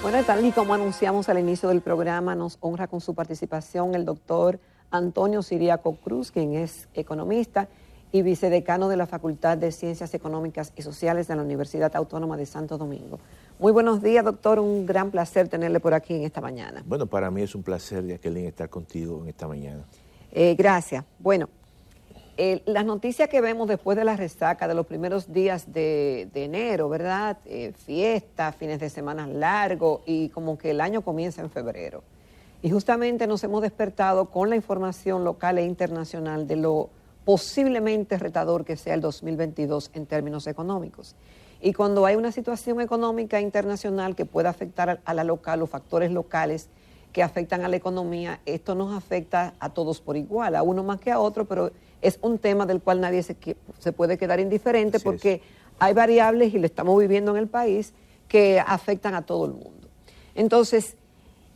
Bueno, tal y como anunciamos al inicio del programa, nos honra con su participación el doctor Antonio Siriaco Cruz, quien es economista y vicedecano de la Facultad de Ciencias Económicas y Sociales de la Universidad Autónoma de Santo Domingo. Muy buenos días, doctor. Un gran placer tenerle por aquí en esta mañana. Bueno, para mí es un placer, Jacqueline, estar contigo en esta mañana. Gracias. Bueno, las noticias que vemos después de la resaca de los primeros días de enero, ¿verdad? Fiestas, fines de semana largos y como que el año comienza en febrero. Y justamente nos hemos despertado con la información local e internacional de lo posiblemente retador que sea el 2022 en términos económicos. Y cuando hay una situación económica internacional que pueda afectar a la local o factores locales que afectan a la economía, esto nos afecta a todos por igual, a uno más que a otro, pero es un tema del cual nadie se puede quedar indiferente porque hay variables, y lo estamos viviendo en el país, que afectan a todo el mundo. Entonces,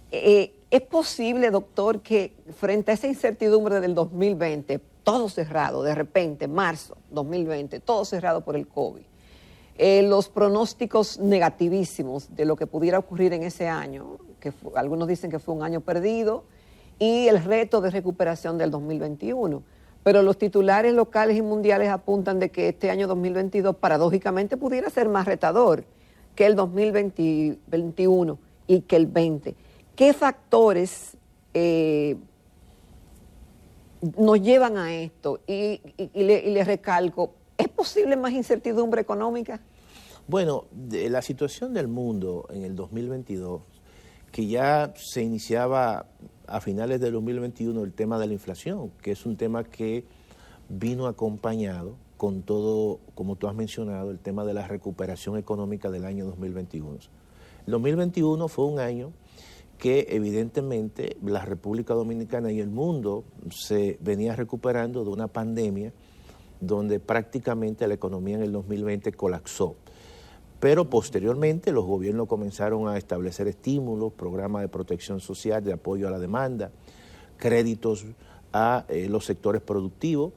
¿es posible, doctor, que frente a esa incertidumbre del 2020, todo cerrado, de repente, marzo 2020, todo cerrado por el COVID, los pronósticos negativísimos de lo que pudiera ocurrir en ese año, que algunos dicen que fue un año perdido, y el reto de recuperación del 2021. Pero los titulares locales y mundiales apuntan de que este año 2022 paradójicamente pudiera ser más retador que el 2021 y que el 20. ¿Qué factores nos llevan a esto? Y le recalco, ¿es posible más incertidumbre económica? Bueno, la situación del mundo en el 2022, que ya se iniciaba a finales del 2021 el tema de la inflación, que es un tema que vino acompañado con todo, como tú has mencionado, el tema de la recuperación económica del año 2021. El 2021 fue un año que evidentemente la República Dominicana y el mundo se venía recuperando de una pandemia donde prácticamente la economía en el 2020 colapsó. Pero posteriormente los gobiernos comenzaron a establecer estímulos, programas de protección social, de apoyo a la demanda, créditos a los sectores productivos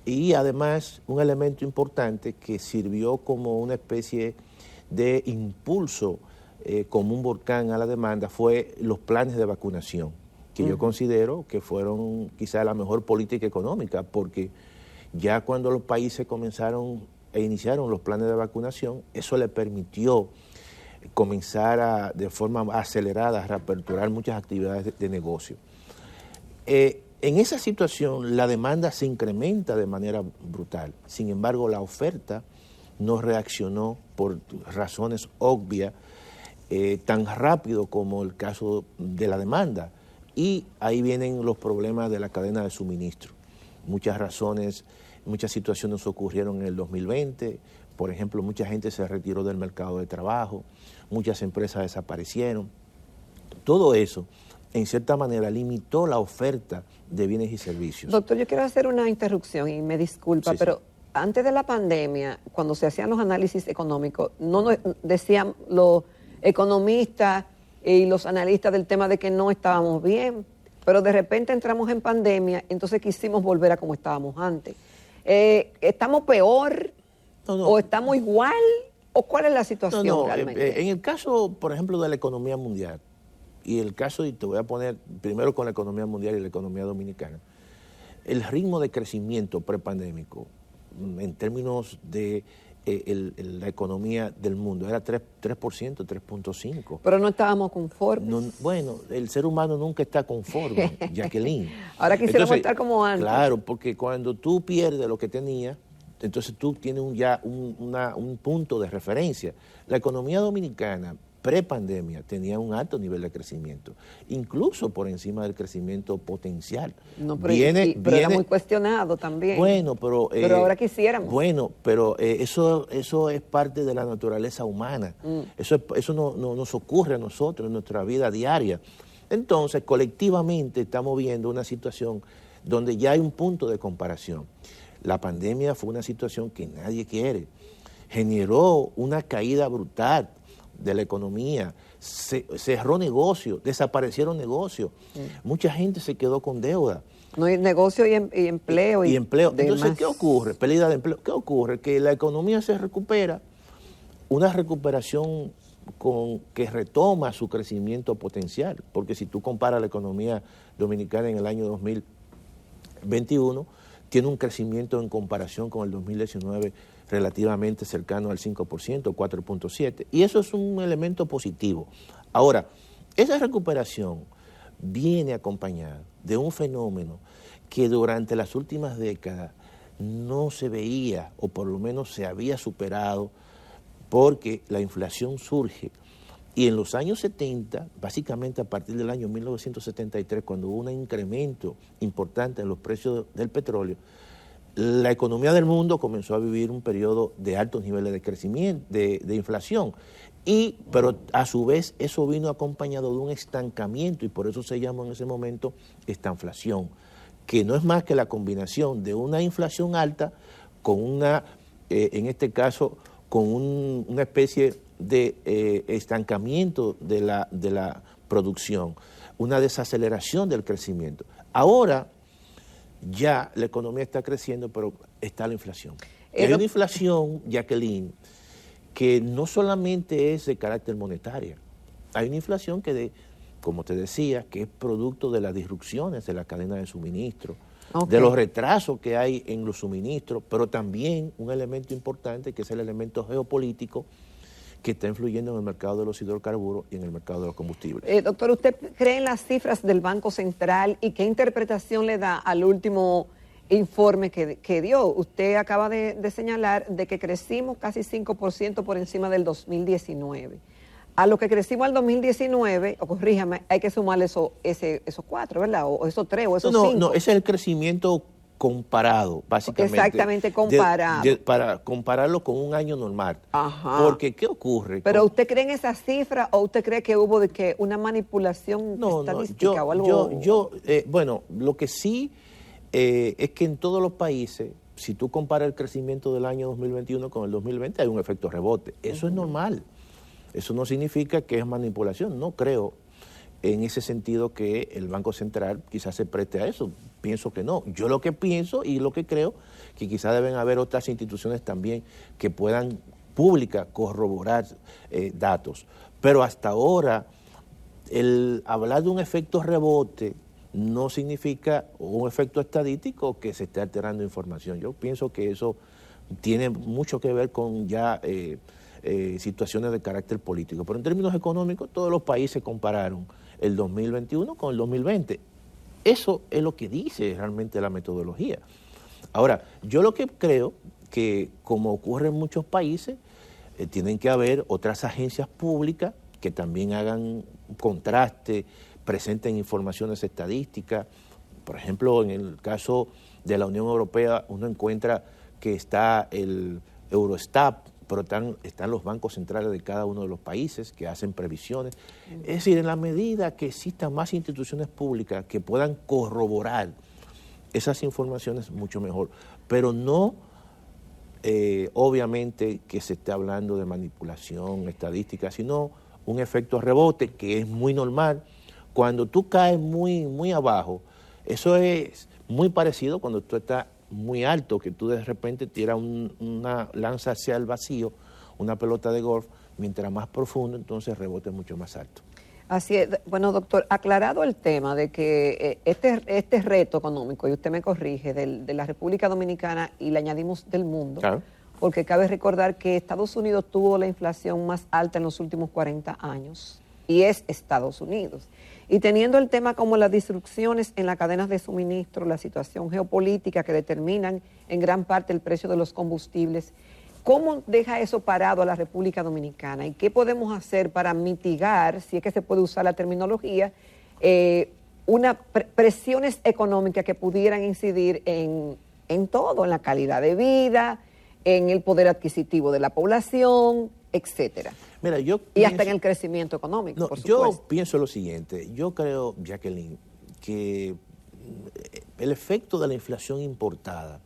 y además un elemento importante que sirvió como una especie de impulso como un volcán a la demanda fue los planes de vacunación, que yo considero que fueron quizá la mejor política económica, porque ya cuando los países comenzaron e iniciaron los planes de vacunación, eso le permitió comenzar de forma acelerada a reaperturar muchas actividades de negocio. En esa situación la demanda se incrementa de manera brutal, sin embargo la oferta no reaccionó por razones obvias tan rápido como el caso de la demanda, y ahí vienen los problemas de la cadena de suministro. Muchas situaciones ocurrieron en el 2020, por ejemplo, mucha gente se retiró del mercado de trabajo, muchas empresas desaparecieron. Todo eso, en cierta manera, limitó la oferta de bienes y servicios. Doctor, yo quiero hacer una interrupción y me disculpa, Sí, pero antes de la pandemia, cuando se hacían los análisis económicos, no nos decían los economistas y los analistas del tema de que no estábamos bien, pero de repente entramos en pandemia, entonces quisimos volver a como estábamos antes. ¿Estamos peor o estamos igual o cuál es la situación realmente? En el caso, por ejemplo, de la economía mundial, y el caso, y te voy a poner primero con la economía mundial y la economía dominicana, el ritmo de crecimiento prepandémico en términos de la economía del mundo era 3%, 3.5%. Pero no estábamos conformes. No, bueno, el ser humano nunca está conforme, Jacqueline. Ahora quisiéramos estar como antes. Claro, porque cuando tú pierdes lo que tenías, entonces tú tienes un punto de referencia. La economía dominicana prepandemia tenía un alto nivel de crecimiento, incluso por encima del crecimiento potencial. No, pero era muy cuestionado también. Bueno, pero ahora quisiéramos. Bueno, pero eso es parte de la naturaleza humana. Eso no nos ocurre a nosotros en nuestra vida diaria. Entonces, colectivamente estamos viendo una situación donde ya hay un punto de comparación. La pandemia fue una situación que nadie quiere. Generó una caída brutal de la economía, cerró negocios, desaparecieron negocios, mucha gente se quedó con deuda. No hay negocio y empleo. Y empleo. Entonces, ¿qué ocurre? Pérdida de empleo. ¿Qué ocurre? Que la economía se recupera, una recuperación con que retoma su crecimiento potencial, porque si tú comparas la economía dominicana en el año 2021, tiene un crecimiento en comparación con el 2019 relativamente cercano al 5%, 4.7%, y eso es un elemento positivo. Ahora, esa recuperación viene acompañada de un fenómeno que durante las últimas décadas no se veía, o por lo menos se había superado, porque la inflación surge. Y en los años 70, básicamente a partir del año 1973, cuando hubo un incremento importante en los precios del petróleo, la economía del mundo comenzó a vivir un periodo de altos niveles de crecimiento, de inflación. Pero a su vez eso vino acompañado de un estancamiento, y por eso se llamó en ese momento estanflación, que no es más que la combinación de una inflación alta con en este caso, con una especie de estancamiento de la producción, una desaceleración del crecimiento. Ahora ya la economía está creciendo, pero está la inflación. Hay una inflación, Jacqueline, que no solamente es de carácter monetario, hay una inflación como te decía, que es producto de las disrupciones de la cadena de suministro, de los retrasos que hay en los suministros, pero también un elemento importante que es el elemento geopolítico que está influyendo en el mercado de los hidrocarburos y en el mercado de los combustibles. Doctor, ¿usted cree en las cifras del Banco Central y qué interpretación le da al último informe que dio? Usted acaba de señalar de que crecimos casi 5% por encima del 2019. A lo que crecimos al 2019, o corríjame, hay que sumarle esos 4, ¿verdad? O esos 3, o esos 5. No, ese es el crecimiento comparado, básicamente. Exactamente, comparado. Para compararlo con un año normal. Ajá. Porque, ¿qué ocurre? ¿Pero usted cree en esa cifra o usted cree que hubo una manipulación estadística o algo? Bueno, lo que sí es que en todos los países, si tú comparas el crecimiento del año 2021 con el 2020, hay un efecto rebote. Eso es normal. Eso no significa que es manipulación. No creo en ese sentido que el Banco Central quizás se preste a eso. Pienso que no. Yo lo que pienso y lo que creo que quizás deben haber otras instituciones también que puedan públicas corroborar datos. Pero hasta ahora, el hablar de un efecto rebote no significa un efecto estadístico que se esté alterando información. Yo pienso que eso tiene mucho que ver con ya situaciones de carácter político. Pero en términos económicos, todos los países compararon el 2021 con el 2020. Eso es lo que dice realmente la metodología. Ahora, yo lo que creo que, como ocurre en muchos países, tienen que haber otras agencias públicas que también hagan contraste, presenten informaciones estadísticas. Por ejemplo, en el caso de la Unión Europea, uno encuentra que está el Eurostat, pero están los bancos centrales de cada uno de los países que hacen previsiones. Es decir, en la medida que existan más instituciones públicas que puedan corroborar esas informaciones, mucho mejor. Pero no, obviamente, que se esté hablando de manipulación estadística, sino un efecto rebote que es muy normal. Cuando tú caes muy, muy abajo, eso es muy parecido cuando tú estás muy alto, que tú de repente tiras una lanza hacia el vacío, una pelota de golf, mientras más profundo, entonces rebote mucho más alto. Así es. Bueno, doctor, aclarado el tema de que este reto económico, y usted me corrige, de la República Dominicana, y le añadimos del mundo, Claro. Porque cabe recordar que Estados Unidos tuvo la inflación más alta en los últimos 40 años, y es Estados Unidos. Y teniendo el tema como las disrupciones en las cadenas de suministro, la situación geopolítica que determinan en gran parte el precio de los combustibles, ¿cómo deja eso parado a la República Dominicana? ¿Y qué podemos hacer para mitigar, si es que se puede usar la terminología, unas presiones económicas que pudieran incidir en todo, en la calidad de vida, en el poder adquisitivo de la población, etcétera? Mira, y hasta en el crecimiento económico, no, por supuesto. Yo pienso lo siguiente. Yo creo, Jacqueline, que el efecto de la inflación importada,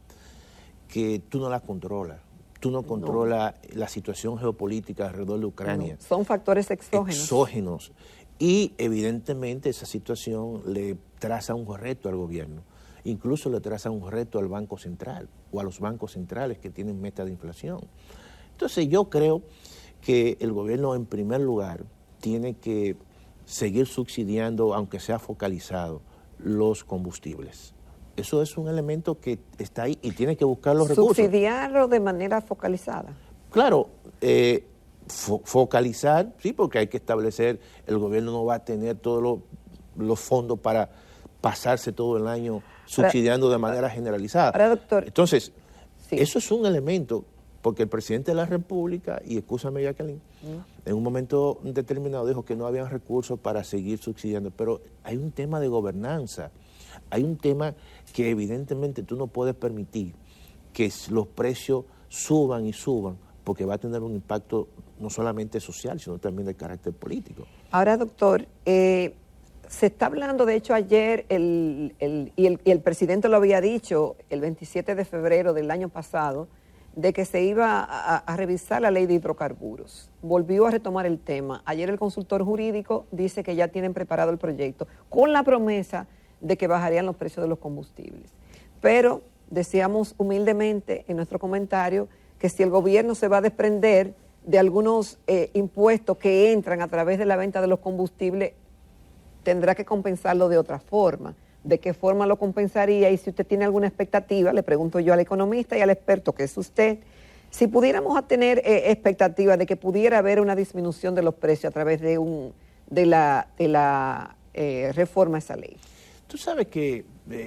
que tú no la controlas, tú no controlas la situación geopolítica alrededor de Ucrania. No, son factores Exógenos. Y evidentemente esa situación le traza un reto al gobierno. Incluso le traza un reto al Banco Central o a los bancos centrales que tienen meta de inflación. Entonces yo creo que el gobierno, en primer lugar, tiene que seguir subsidiando, aunque sea focalizado, los combustibles. Eso es un elemento que está ahí y tiene que buscar los recursos. Subsidiarlo de manera focalizada. Claro, focalizar, sí, porque hay que establecer, el gobierno no va a tener todos los fondos para pasarse todo el año subsidiando de manera generalizada. Ahora, doctor. Entonces, sí, eso es un elemento, porque el presidente de la República, y escúchame, Jacqueline, en un momento determinado dijo que no había recursos para seguir subsidiando, pero hay un tema de gobernanza, hay un tema que evidentemente tú no puedes permitir que los precios suban y suban, porque va a tener un impacto no solamente social, sino también de carácter político. Ahora, doctor, se está hablando, de hecho ayer, y el presidente lo había dicho el 27 de febrero del año pasado, de que se iba a revisar la ley de hidrocarburos. Volvió a retomar el tema. Ayer el consultor jurídico dice que ya tienen preparado el proyecto, con la promesa de que bajarían los precios de los combustibles. Pero decíamos humildemente en nuestro comentario que si el gobierno se va a desprender de algunos impuestos que entran a través de la venta de los combustibles, tendrá que compensarlo de otra forma. ¿De qué forma lo compensaría? Y si usted tiene alguna expectativa, le pregunto yo al economista y al experto que es usted, si pudiéramos tener expectativa de que pudiera haber una disminución de los precios a través de la reforma a esa ley. Tú sabes que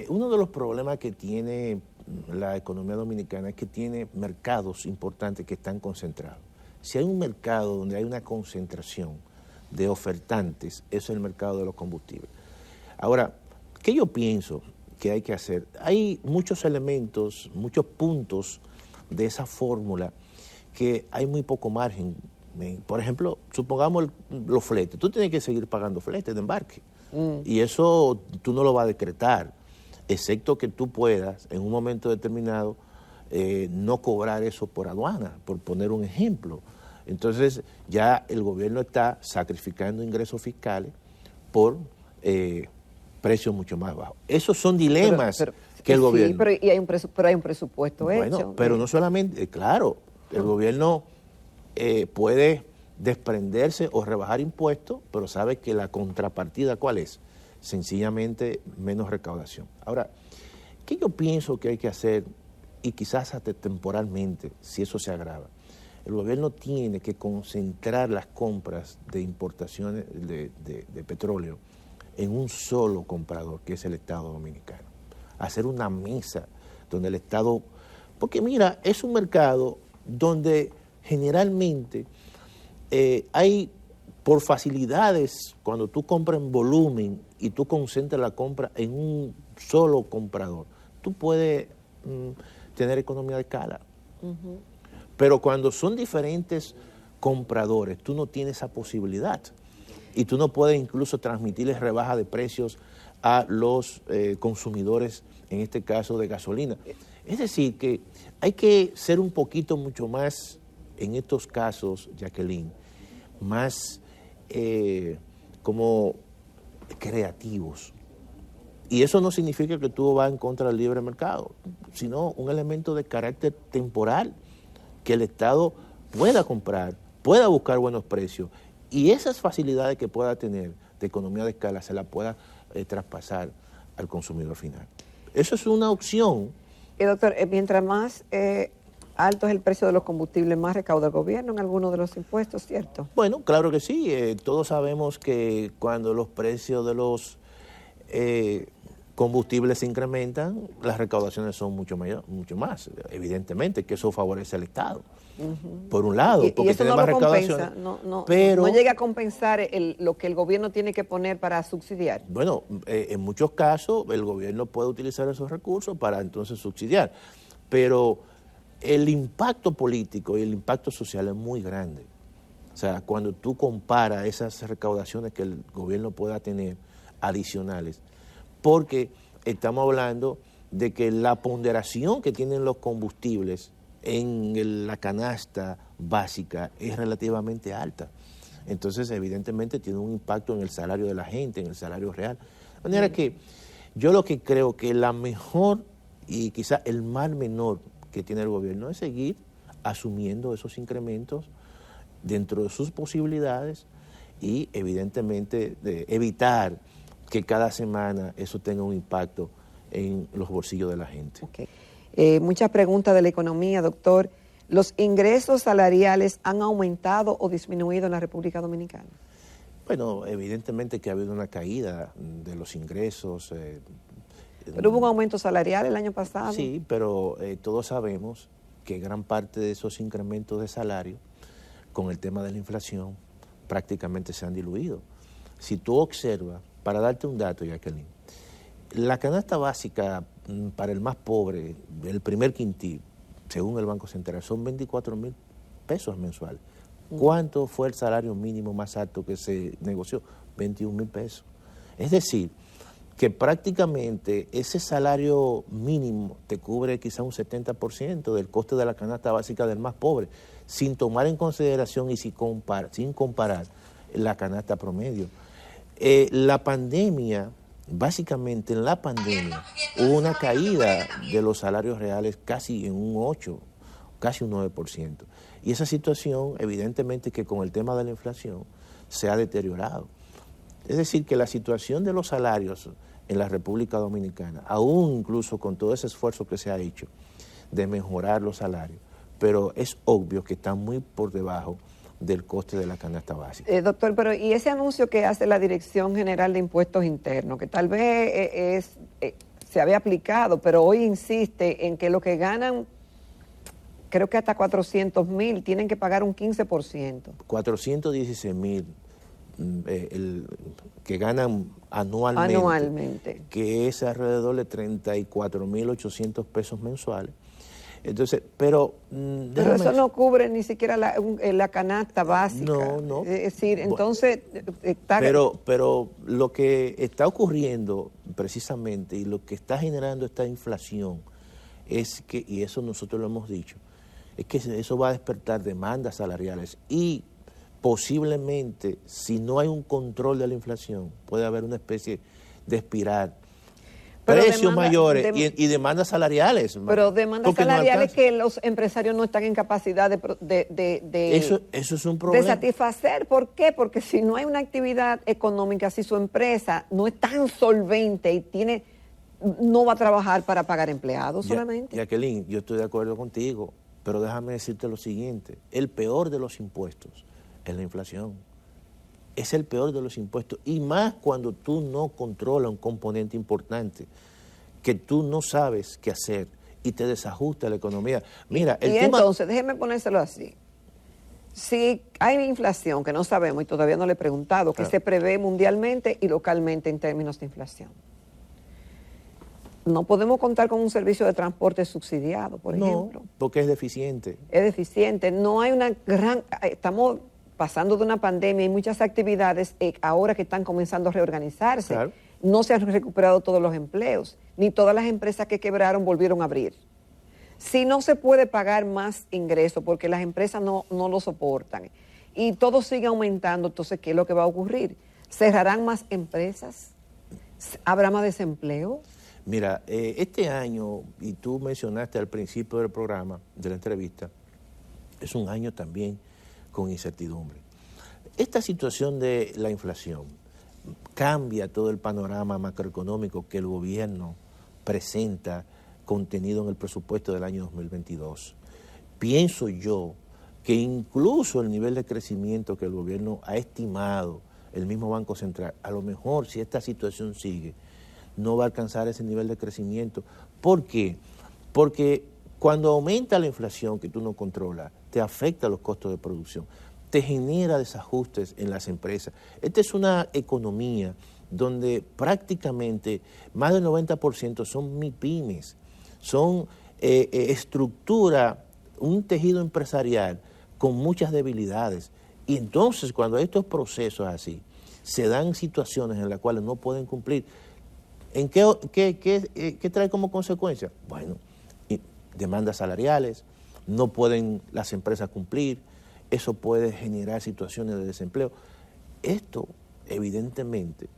uno de los problemas que tiene la economía dominicana es que tiene mercados importantes que están concentrados. Si hay un mercado donde hay una concentración de ofertantes, eso es el mercado de los combustibles. Ahora, ¿qué yo pienso que hay que hacer? Hay muchos elementos, muchos puntos de esa fórmula que hay muy poco margen. Por ejemplo, supongamos los fletes. Tú tienes que seguir pagando fletes de embarque. Y eso tú no lo vas a decretar, excepto que tú puedas, en un momento determinado, no cobrar eso por aduana, por poner un ejemplo. Entonces, ya el gobierno está sacrificando ingresos fiscales por precios mucho más bajos. Esos son dilemas que el gobierno... Sí, pero hay un presupuesto hecho. Pero no solamente, claro, el gobierno puede desprenderse o rebajar impuestos, pero sabe que la contrapartida, ¿cuál es? Sencillamente menos recaudación. Ahora, ¿qué yo pienso que hay que hacer? Y quizás hasta temporalmente, si eso se agrava. El gobierno tiene que concentrar las compras de importaciones de petróleo en un solo comprador, que es el Estado Dominicano. Hacer una mesa donde el Estado... Porque mira, es un mercado donde generalmente hay, por facilidades, cuando tú compras en volumen y tú concentras la compra en un solo comprador, tú puedes tener economía de escala. Pero cuando son diferentes compradores, tú no tienes esa posibilidad. Y tú no puedes incluso transmitirles rebaja de precios a los consumidores, en este caso de gasolina. Es decir, que hay que ser un poquito mucho más, en estos casos, Jacqueline, más como creativos. Y eso no significa que tú vas en contra del libre mercado, sino un elemento de carácter temporal, que el Estado pueda comprar, pueda buscar buenos precios, y esas facilidades que pueda tener de economía de escala se la pueda traspasar al consumidor final. Eso es una opción. Y doctor, mientras más alto es el precio de los combustibles, más recauda el gobierno en algunos de los impuestos, ¿cierto? Bueno, claro que sí. Todos sabemos que cuando los precios de los combustibles se incrementan, las recaudaciones son mucho más. Evidentemente que eso favorece al Estado. Por un lado, porque y eso tiene no más lo recaudaciones. compensa, Pero, no llega a compensar lo que el gobierno tiene que poner para subsidiar. Bueno, en muchos casos el gobierno puede utilizar esos recursos para entonces subsidiar, pero el impacto político y el impacto social es muy grande. O sea, cuando tú comparas esas recaudaciones que el gobierno pueda tener adicionales, porque estamos hablando de que la ponderación que tienen los combustibles en la canasta básica es relativamente alta. Entonces, evidentemente, tiene un impacto en el salario de la gente, en el salario real. De manera que yo lo que creo que la mejor y quizá el mal menor que tiene el gobierno es seguir asumiendo esos incrementos dentro de sus posibilidades y evidentemente de evitar que cada semana eso tenga un impacto en los bolsillos de la gente. Okay. Muchas preguntas de la economía, doctor. ¿Los ingresos salariales han aumentado o disminuido en la República Dominicana? Bueno, evidentemente que ha habido una caída de los ingresos. ¿Pero hubo un aumento salarial el año pasado? Sí, pero todos sabemos que gran parte de esos incrementos de salario, con el tema de la inflación, prácticamente se han diluido. Si tú observas, para darte un dato, Jacqueline, la canasta básica para el más pobre, el primer quintil, según el Banco Central, son 24,000 pesos mensuales. ¿Cuánto fue el salario mínimo más alto que se negoció? 21,000 pesos. Es decir, que prácticamente ese salario mínimo te cubre quizá un 70% del coste de la canasta básica del más pobre, sin tomar en consideración y sin comparar la canasta promedio. La pandemia, básicamente en la pandemia, hubo una caída de los salarios reales casi en un 8, casi un 9%. Y esa situación, evidentemente que con el tema de la inflación, se ha deteriorado. Es decir, que la situación de los salarios en la República Dominicana, aún incluso con todo ese esfuerzo que se ha hecho de mejorar los salarios, pero es obvio que están muy por debajo del coste de la canasta básica. Doctor, pero ¿y ese anuncio que hace la Dirección General de Impuestos Internos, que tal vez se había aplicado, pero hoy insiste en que lo que ganan, creo que hasta 400,000, tienen que pagar un 15%? 416,000 que ganan anualmente, que es alrededor de 34,800 pesos mensuales. Entonces, pero eso no cubre ni siquiera la canasta básica. No. Es decir, entonces está... Pero lo que está ocurriendo precisamente y lo que está generando esta inflación es que, y eso nosotros lo hemos dicho, es que eso va a despertar demandas salariales y posiblemente, si no hay un control de la inflación, puede haber una especie de espiral. Precios mayores y demandas salariales. Pero demandas salariales que los empresarios no están en capacidad eso es un problema. De satisfacer. ¿Por qué? Porque si no hay una actividad económica, si su empresa no es tan solvente y no va a trabajar para pagar empleados solamente. Jacqueline, yo estoy de acuerdo contigo, pero déjame decirte lo siguiente. El peor de los impuestos es la inflación. Es el peor de los impuestos, y más cuando tú no controlas un componente importante, que tú no sabes qué hacer y te desajusta la economía. Mira, entonces, déjeme ponérselo así. Si hay inflación, que no sabemos y todavía no le he preguntado, que se prevé mundialmente y localmente en términos de inflación, no podemos contar con un servicio de transporte subsidiado, por ejemplo. No, porque es deficiente. Es deficiente. No hay una gran... Estamos pasando de una pandemia y muchas actividades ahora que están comenzando a reorganizarse. Claro. No se han recuperado todos los empleos, ni todas las empresas que quebraron volvieron a abrir. Si no se puede pagar más ingresos porque las empresas no lo soportan y todo sigue aumentando, entonces, ¿qué es lo que va a ocurrir? ¿Cerrarán más empresas? ¿Habrá más desempleo? Mira, este año, y tú mencionaste al principio del programa, de la entrevista, es un año también con incertidumbre. Esta situación de la inflación cambia todo el panorama macroeconómico que el gobierno presenta contenido en el presupuesto del año 2022. Pienso yo que incluso el nivel de crecimiento que el gobierno ha estimado, el mismo Banco Central, a lo mejor si esta situación sigue, no va a alcanzar ese nivel de crecimiento. ¿Por qué? Porque cuando aumenta la inflación que tú no controlas, te afecta los costos de producción, te genera desajustes en las empresas. Esta es una economía donde prácticamente más del 90% son MIPYMES, son estructura, un tejido empresarial con muchas debilidades. Y entonces cuando estos procesos así, se dan situaciones en las cuales no pueden cumplir, ¿en qué trae como consecuencia? Bueno, demandas salariales, no pueden las empresas cumplir, eso puede generar situaciones de desempleo. Esto, evidentemente,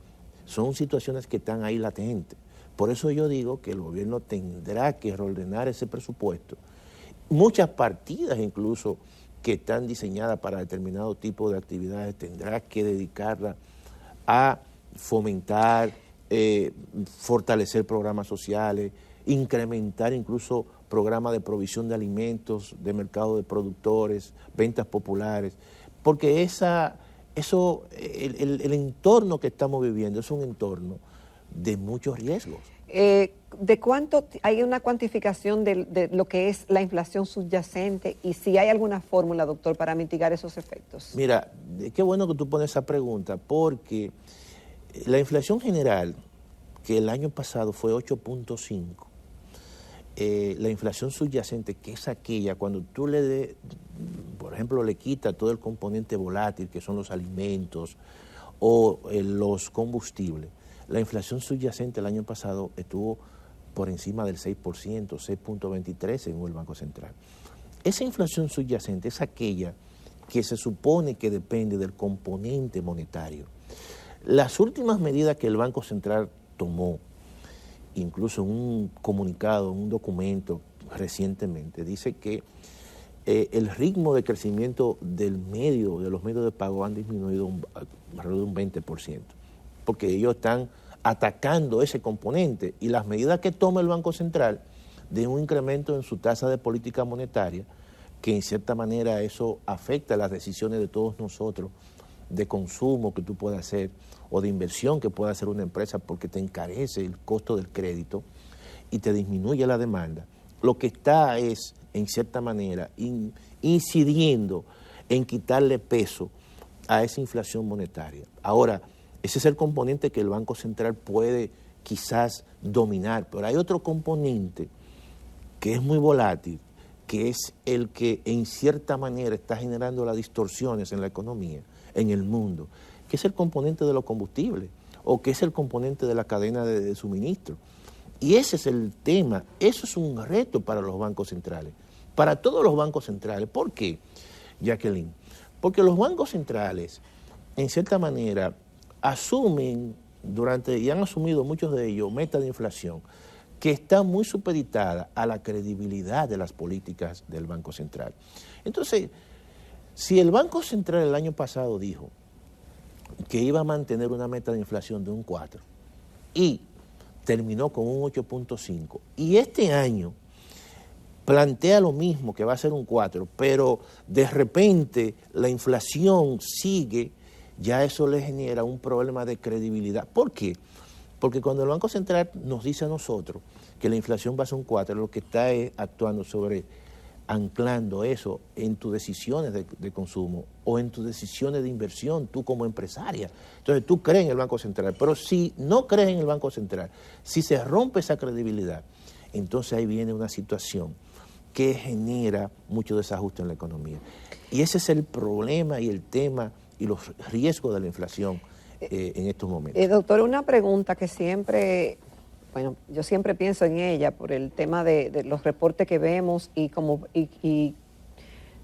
son situaciones que están ahí latentes. Por eso yo digo que el gobierno tendrá que reordenar ese presupuesto. Muchas partidas incluso que están diseñadas para determinado tipo de actividades, tendrá que dedicarla a fomentar, fortalecer programas sociales, incrementar incluso programas de provisión de alimentos, de mercado de productores, ventas populares, porque el entorno que estamos viviendo es un entorno de muchos riesgos. ¿De cuánto hay una cuantificación de lo que es la inflación subyacente y si hay alguna fórmula, doctor, para mitigar esos efectos? Mira, qué bueno que tú pones esa pregunta, porque la inflación general, que el año pasado fue 8.5, la inflación subyacente, que es aquella cuando tú por ejemplo, le quitas todo el componente volátil, que son los alimentos o los combustibles, la inflación subyacente el año pasado estuvo por encima del 6%, 6.23 según el Banco Central. Esa inflación subyacente es aquella que se supone que depende del componente monetario. Las últimas medidas que el Banco Central tomó, incluso en un comunicado, en un documento recientemente, dice que el ritmo de crecimiento de los medios de pago han disminuido alrededor de un 20%, porque ellos están atacando ese componente y las medidas que toma el Banco Central de un incremento en su tasa de política monetaria, que en cierta manera eso afecta las decisiones de todos nosotros de consumo que tú puedas hacer o de inversión que pueda hacer una empresa porque te encarece el costo del crédito y te disminuye la demanda, lo que está es, en cierta manera, incidiendo en quitarle peso a esa inflación monetaria. Ahora, ese es el componente que el Banco Central puede quizás dominar, pero hay otro componente que es muy volátil, que es el que en cierta manera está generando las distorsiones en la economía, en el mundo, que es el componente de los combustibles o que es el componente de la cadena de suministro. Y ese es el tema, eso es un reto para los bancos centrales, para todos los bancos centrales. ¿Por qué, Jacqueline? Porque los bancos centrales, en cierta manera, asumen y han asumido muchos de ellos metas de inflación que está muy supeditada a la credibilidad de las políticas del Banco Central. Entonces, si el Banco Central el año pasado dijo que iba a mantener una meta de inflación de un 4 y terminó con un 8.5, y este año plantea lo mismo, que va a ser un 4, pero de repente la inflación sigue, ya eso le genera un problema de credibilidad. ¿Por qué? Porque cuando el Banco Central nos dice a nosotros que la inflación va a ser un 4, lo que está es actuando anclando eso en tus decisiones de consumo o en tus decisiones de inversión, tú como empresaria. Entonces tú crees en el Banco Central, pero si no crees en el Banco Central, si se rompe esa credibilidad, entonces ahí viene una situación que genera mucho desajuste en la economía. Y ese es el problema y el tema y los riesgos de la inflación en estos momentos. Doctor, una pregunta que siempre, bueno, yo siempre pienso en ella por el tema de los reportes que vemos y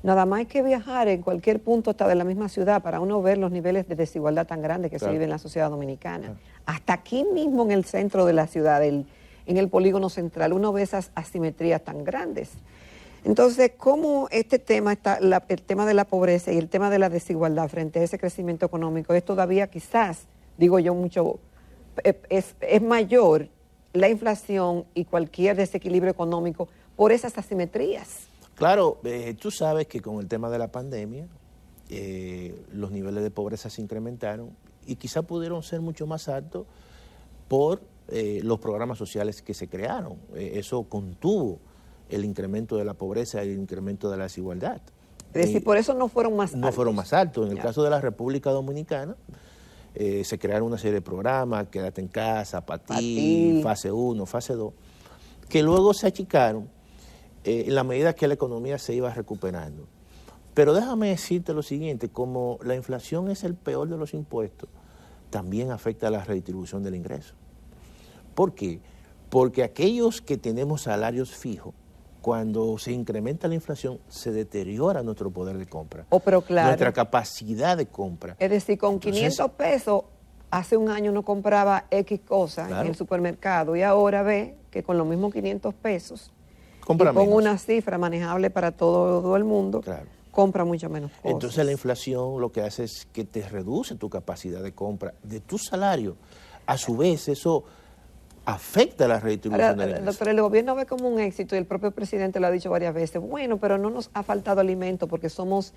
nada más hay que viajar en cualquier punto hasta de la misma ciudad para uno ver los niveles de desigualdad tan grandes que se vive en la sociedad dominicana. Hasta aquí mismo en el centro de la ciudad, en el polígono central, uno ve esas asimetrías tan grandes. Entonces, ¿cómo este tema, el tema de la pobreza y el tema de la desigualdad frente a ese crecimiento económico es todavía quizás, digo yo mucho, es mayor la inflación y cualquier desequilibrio económico por esas asimetrías? Claro, tú sabes que con el tema de la pandemia los niveles de pobreza se incrementaron y quizás pudieron ser mucho más altos por los programas sociales que se crearon. Eso contuvo el incremento de la pobreza y el incremento de la desigualdad. Es decir, por eso no fueron más altos. No fueron más altos. En el caso de la República Dominicana, se crearon una serie de programas, Quédate en Casa, Patí, Fase 1, Fase 2, que luego se achicaron en la medida que la economía se iba recuperando. Pero déjame decirte lo siguiente, como la inflación es el peor de los impuestos, también afecta a la redistribución del ingreso. ¿Por qué? Porque aquellos que tenemos salarios fijos, cuando se incrementa la inflación, se deteriora nuestro poder de compra, pero claro, nuestra capacidad de compra. Es decir, con 500 pesos, hace un año uno compraba X cosas en el supermercado y ahora ve que con los mismos 500 pesos, compra y con menos. una cifra manejable para todo el mundo, compra mucho menos cosas. Entonces la inflación lo que hace es que te reduce tu capacidad de compra de tu salario. A su vez, eso afecta la redistribución de la ingreso. Doctor, el gobierno ve como un éxito, y el propio presidente lo ha dicho varias veces, bueno, pero no nos ha faltado alimento porque somos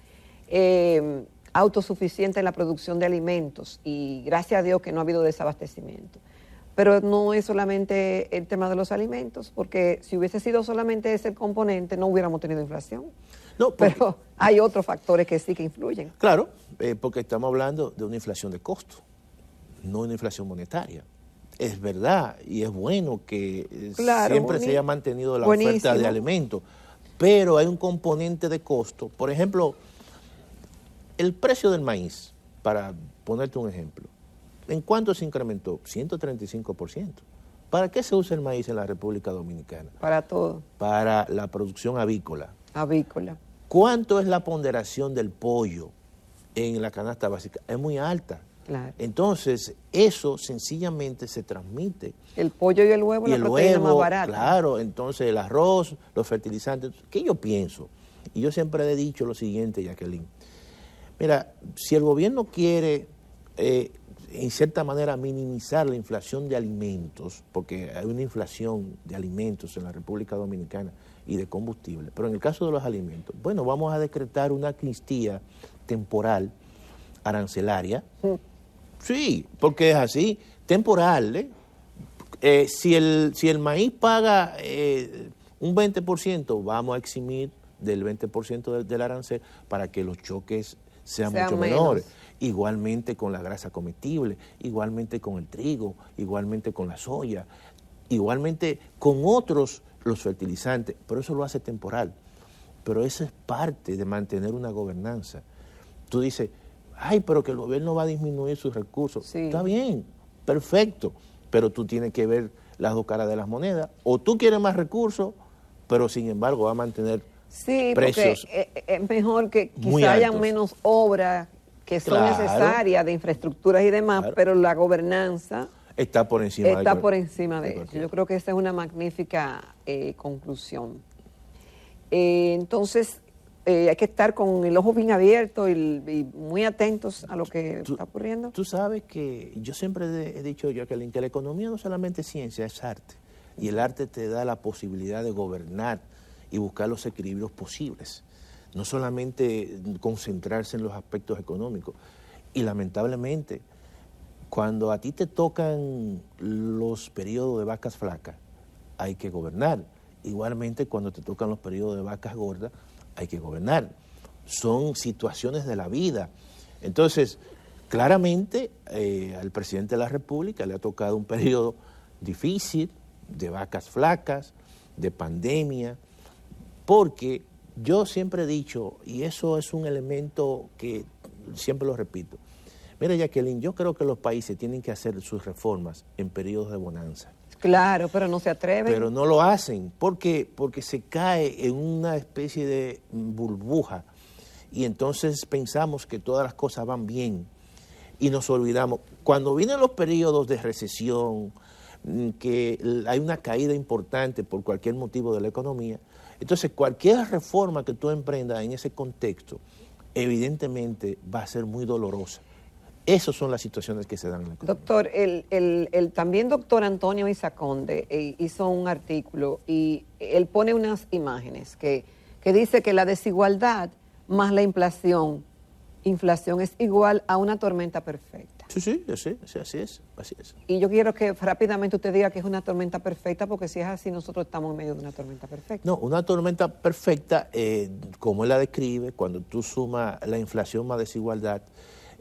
autosuficientes en la producción de alimentos y gracias a Dios que no ha habido desabastecimiento. Pero no es solamente el tema de los alimentos, porque si hubiese sido solamente ese el componente, no hubiéramos tenido inflación. No, pero hay otros factores que sí que influyen. Claro, porque estamos hablando de una inflación de costo, no una inflación monetaria. Es verdad y es bueno que siempre se haya mantenido la oferta de alimentos, pero hay un componente de costo. Por ejemplo, el precio del maíz, para ponerte un ejemplo, ¿en cuánto se incrementó? 135%. ¿Para qué se usa el maíz en la República Dominicana? Para todo. Para la producción avícola. Avícola. ¿Cuánto es la ponderación del pollo en la canasta básica? Es muy alta. Claro. Entonces, eso sencillamente se transmite. El pollo y el huevo, la proteína más barata. Claro, entonces el arroz, los fertilizantes. ¿Qué yo pienso? Y yo siempre he dicho lo siguiente, Jacqueline. Mira, si el gobierno quiere, en cierta manera, minimizar la inflación de alimentos, porque hay una inflación de alimentos en la República Dominicana y de combustible, pero en el caso de los alimentos, bueno, vamos a decretar una amnistía temporal arancelaria. Sí, porque es así, temporal. Si el maíz paga un 20%, vamos a eximir del 20% del arancel para que los choques sean mucho menores. Igualmente con la grasa comestible, igualmente con el trigo, igualmente con la soya, igualmente con otros, los fertilizantes, pero eso lo hace temporal. Pero eso es parte de mantener una gobernanza. Tú dices, ay, pero que el gobierno va a disminuir sus recursos. Sí. Está bien, perfecto, pero tú tienes que ver las dos caras de las monedas. O tú quieres más recursos, pero sin embargo va a mantener precios. Porque es mejor que quizá hayan menos obras que son necesarias de infraestructuras y demás, pero la gobernanza está por encima de eso. Yo creo que esa es una magnífica conclusión. Entonces, hay que estar con el ojo bien abierto y muy atentos a lo que está ocurriendo. Tú sabes que yo siempre he dicho, Jacqueline, que la economía no solamente es ciencia, es arte. Y el arte te da la posibilidad de gobernar y buscar los equilibrios posibles. No solamente concentrarse en los aspectos económicos. Y lamentablemente, cuando a ti te tocan los periodos de vacas flacas, hay que gobernar. Igualmente, cuando te tocan los periodos de vacas gordas, hay que gobernar. Son situaciones de la vida. Entonces, claramente, al presidente de la República le ha tocado un periodo difícil, de vacas flacas, de pandemia, porque yo siempre he dicho, y eso es un elemento que siempre lo repito, mira, Jacqueline, yo creo que los países tienen que hacer sus reformas en periodos de bonanza. Claro, pero no se atreven. Pero no lo hacen. ¿Por qué? Porque se cae en una especie de burbuja y entonces pensamos que todas las cosas van bien y nos olvidamos. Cuando vienen los periodos de recesión, que hay una caída importante por cualquier motivo de la economía, entonces cualquier reforma que tú emprendas en ese contexto, evidentemente va a ser muy dolorosa. Esas son las situaciones que se dan en la economía. Doctor, el también doctor Antonio Isaconde hizo un artículo y él pone unas imágenes que dice que la desigualdad más la inflación es igual a una tormenta perfecta. Sí, así es. Y yo quiero que rápidamente usted diga que es una tormenta perfecta, porque si es así, nosotros estamos en medio de una tormenta perfecta. No, una tormenta perfecta, como él la describe, cuando tú sumas la inflación más desigualdad,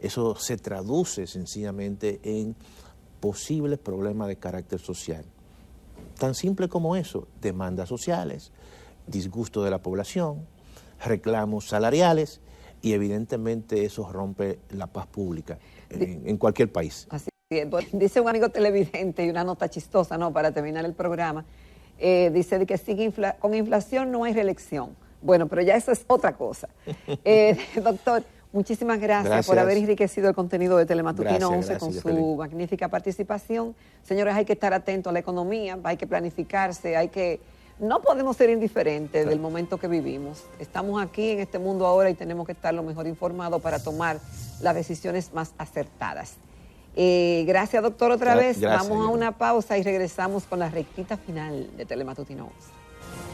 eso se traduce sencillamente en posibles problemas de carácter social. Tan simple como eso, demandas sociales, disgusto de la población, reclamos salariales y evidentemente eso rompe la paz pública en cualquier país. Así es. Dice un amigo televidente y una nota chistosa, ¿no?, para terminar el programa, dice que con inflación no hay reelección. Bueno, pero ya eso es otra cosa. Doctor, muchísimas gracias por haber enriquecido el contenido de Telematutino 11 con su magnífica participación. Señores, hay que estar atentos a la economía, hay que planificarse, hay que no podemos ser indiferentes del momento que vivimos. Estamos aquí en este mundo ahora y tenemos que estar lo mejor informados para tomar las decisiones más acertadas. Gracias, doctor, otra vez. Gracias, vamos a una pausa y regresamos con la rectita final de Telematutinos.